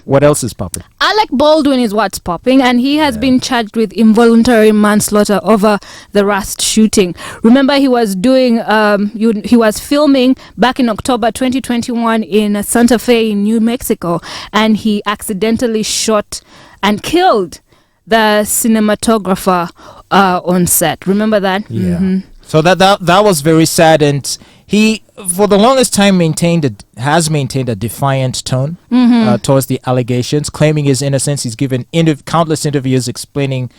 What else is popping? Alec Baldwin is what's popping, and he has been charged with involuntary manslaughter over the Rust shooting. Remember, he was doing, he was filming back in October 2021 in Santa Fe in New Mexico, and he accidentally shot and killed the cinematographer on set. Remember that? Yeah. So that was very sad, and he, for the longest time, has maintained a defiant tone towards the allegations, claiming his innocence. He's given countless interviews explaining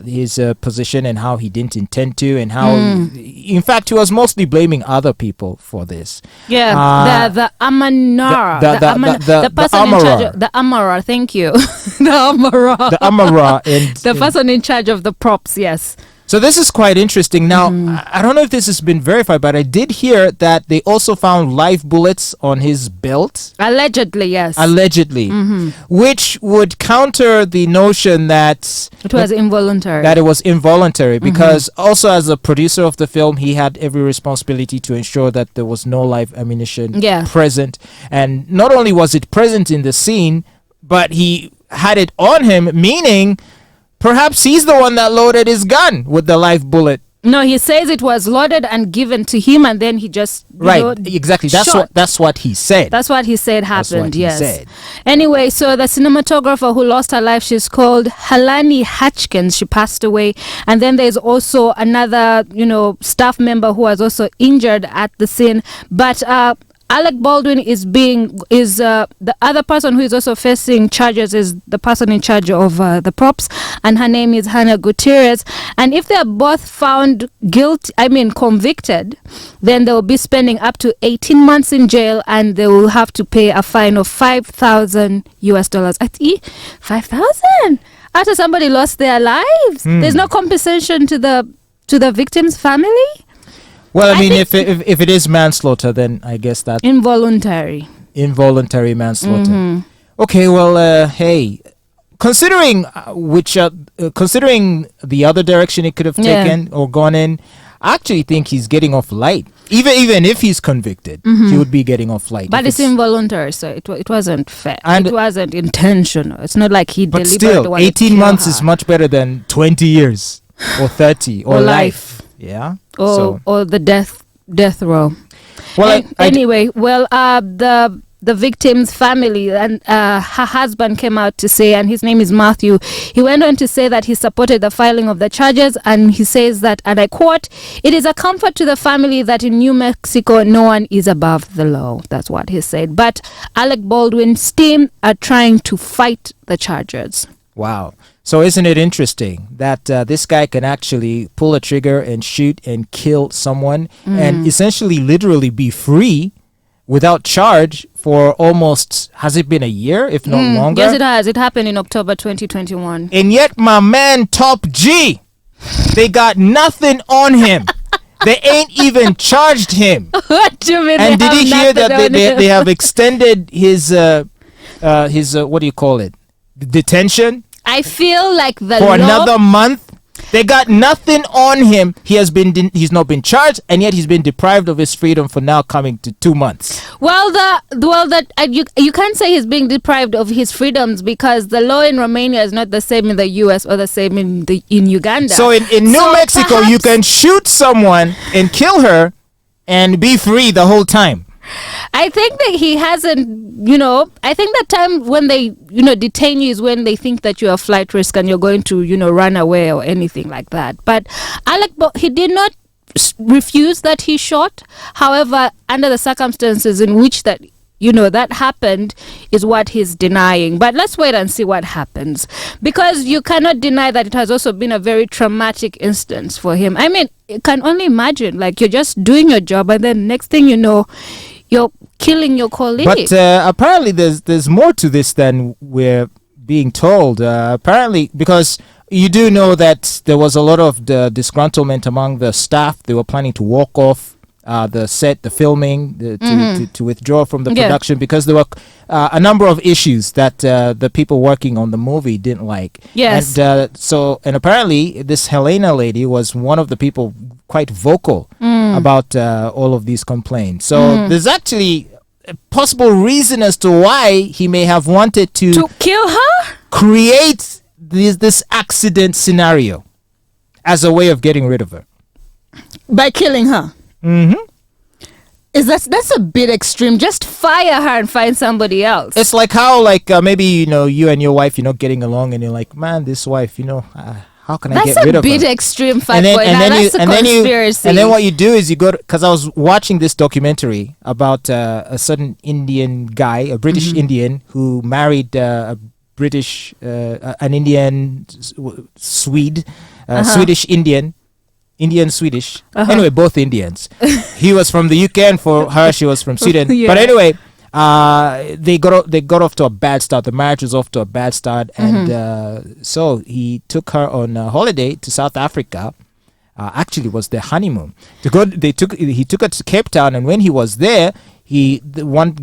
his position and how he didn't intend to, and how, in fact, he was mostly blaming other people for this. Yeah, the Amanar, the person in charge of the Amara. Thank you, the Amara, and the person in charge of the props. Yes. So this is quite interesting. Now, I don't know if this has been verified, but I did hear that they also found live bullets on his belt. Allegedly, yes. Allegedly. Which would counter the notion that it was involuntary. That it was involuntary, because also as a producer of the film, he had every responsibility to ensure that there was no live ammunition present. And not only was it present in the scene, but he had it on him, meaning perhaps he's the one that loaded his gun with the live bullet. No, he says it was loaded and given to him, and then he just exactly. That's what he said. That's what he said happened. Yes. Anyway, so the cinematographer who lost her life, she's called Halyna Hutchins. She passed away, and then there's also another, staff member who was also injured at the scene, but. Alec Baldwin is the other person who is also facing charges is the person in charge of the props, and her name is Hannah Gutierrez. And if they are both found convicted, then they will be spending up to 18 months in jail, and they will have to pay a fine of $5,000 US. 5,000 after somebody lost their lives. There's no compensation to the victim's family. Well, I mean, if it is manslaughter, then I guess that's involuntary manslaughter. Okay, well, hey, considering considering the other direction it could have taken or gone in, I actually think he's getting off light. Even if he's convicted, he would be getting off light. But it's involuntary, so it wasn't fair. And it wasn't intentional. It's not like he deliberately. But still, 18 months is much better than 20 years or 30 or life. Yeah. Or the death row. Well, the victim's family and her husband came out to say, and his name is Matthew. He went on to say that he supported the filing of the charges, and he says that, and I quote, "It is a comfort to the family that in New Mexico no one is above the law." That's what he said. But Alec Baldwin's team are trying to fight the charges. Wow. So isn't it interesting that this guy can actually pull a trigger and shoot and kill someone and essentially literally be free without charge for almost, has it been a year, if not longer? Yes, it has. It happened in October 2021. And yet my man Top G, they got nothing on him. They ain't even charged him. What do you mean? And did you hear that they have extended his what do you call it? Detention? I feel like for another month. They got nothing on him. He's not been charged, and yet he's been deprived of his freedom for now coming to 2 months. Well, you can't say he's being deprived of his freedoms, because the law in Romania is not the same in the US or the same in Uganda. So in New Mexico, you can shoot someone and kill her and be free the whole time. I think that he hasn't, I think the time when they, detain you is when they think that you're a flight risk and you're going to, run away or anything like that. But he did not refuse that he shot. However, under the circumstances in which that happened is what he's denying. But let's wait and see what happens, because you cannot deny that it has also been a very traumatic instance for him. I mean, you can only imagine, like, you're just doing your job and then next thing you know, you're killing your colleague. But apparently there's more to this than we're being told. Apparently, because you do know that there was a lot of disgruntlement among the staff. They were planning to walk off the set, the filming, to withdraw from the production, because there were a number of issues that the people working on the movie didn't like. Yes. And apparently this Halyna lady was one of the people quite vocal about all of these complaints. So there's actually possible reason as to why he may have wanted to kill her, create this accident scenario as a way of getting rid of her by killing her. That's a bit extreme. Just fire her and find somebody else. It's like how maybe you and your wife getting along, and you're like, man, this wife, how can I get rid of her? That's a bit extreme, Fatboy. That's a conspiracy. And then what you do is you go, because I was watching this documentary about a certain Indian guy, a British Indian, who married a British, an Indian Swede, Swedish Indian. Indian Swedish. Anyway, both Indians. He was from the UK, and for her she was from Sweden. But anyway, they got off to a bad start. The marriage was off to a bad start, and so he took her on a holiday to South Africa. Actually, it was their honeymoon. He took her to Cape Town, and when he was there, one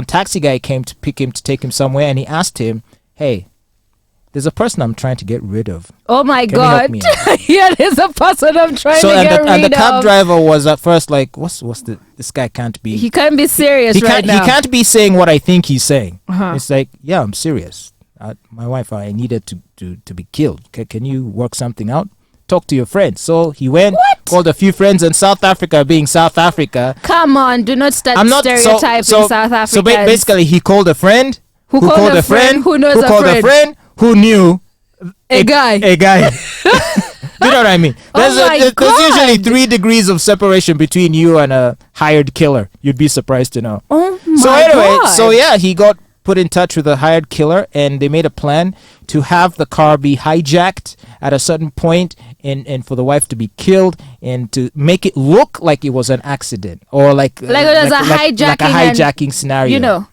taxi guy came to pick him to take him somewhere, and he asked him, "Hey, there's a person I'm trying to get rid of. Oh my God! Yeah, there's a person I'm trying to get rid of." And the cab driver was at first like, this guy can't be. He can't be serious now. He can't be saying what I think he's saying. It's like, yeah, I'm serious. My wife, I needed to be killed. Can you work something out? Talk to your friends. So he went, called a few friends in South Africa, being South Africa. Come on, do not start stereotyping South Africans. So basically, he called a friend. Who called a friend? Who knows a friend? Who knew a guy. You know what I mean? There's usually 3 degrees of separation between you and a hired killer. You'd be surprised to know. Oh my God. So yeah, he got put in touch with a hired killer, and they made a plan to have the car be hijacked at a certain point, and for the wife to be killed, and to make it look like it was an accident, or like it was a hijacking scenario.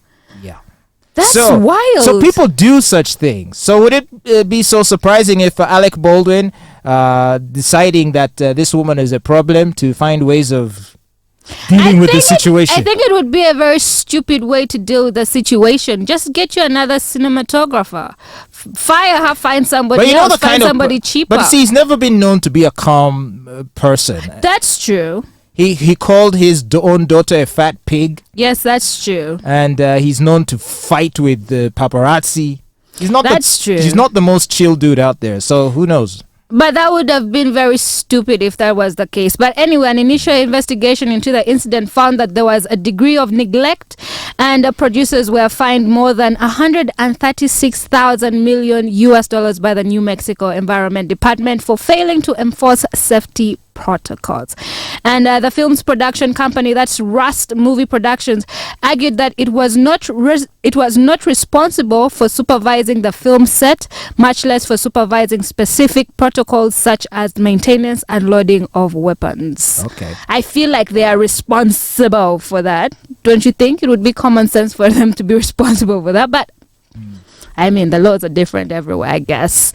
That's wild. So people do such things. So would it be so surprising if Alec Baldwin deciding that this woman is a problem to find ways of dealing with the situation? I think it would be a very stupid way to deal with the situation. Just get you another cinematographer. Fire her, find somebody else, find somebody cheaper. But see, he's never been known to be a calm person. That's true. He called his own daughter a fat pig. Yes, that's true. And he's known to fight with the paparazzi. That's true. He's not the most chill dude out there, so who knows? But that would have been very stupid if that was the case. But anyway, an initial investigation into the incident found that there was a degree of neglect, and producers were fined more than $136,000 million by the New Mexico Environment Department for failing to enforce safety protocols. And the film's production company, that's Rust Movie Productions, argued that it was not responsible for supervising the film set, much less for supervising specific protocols such as maintenance and loading of weapons. Okay. I feel like they are responsible for that. Don't you think? It would be common sense for them to be responsible for that, but I mean, the laws are different everywhere, I guess.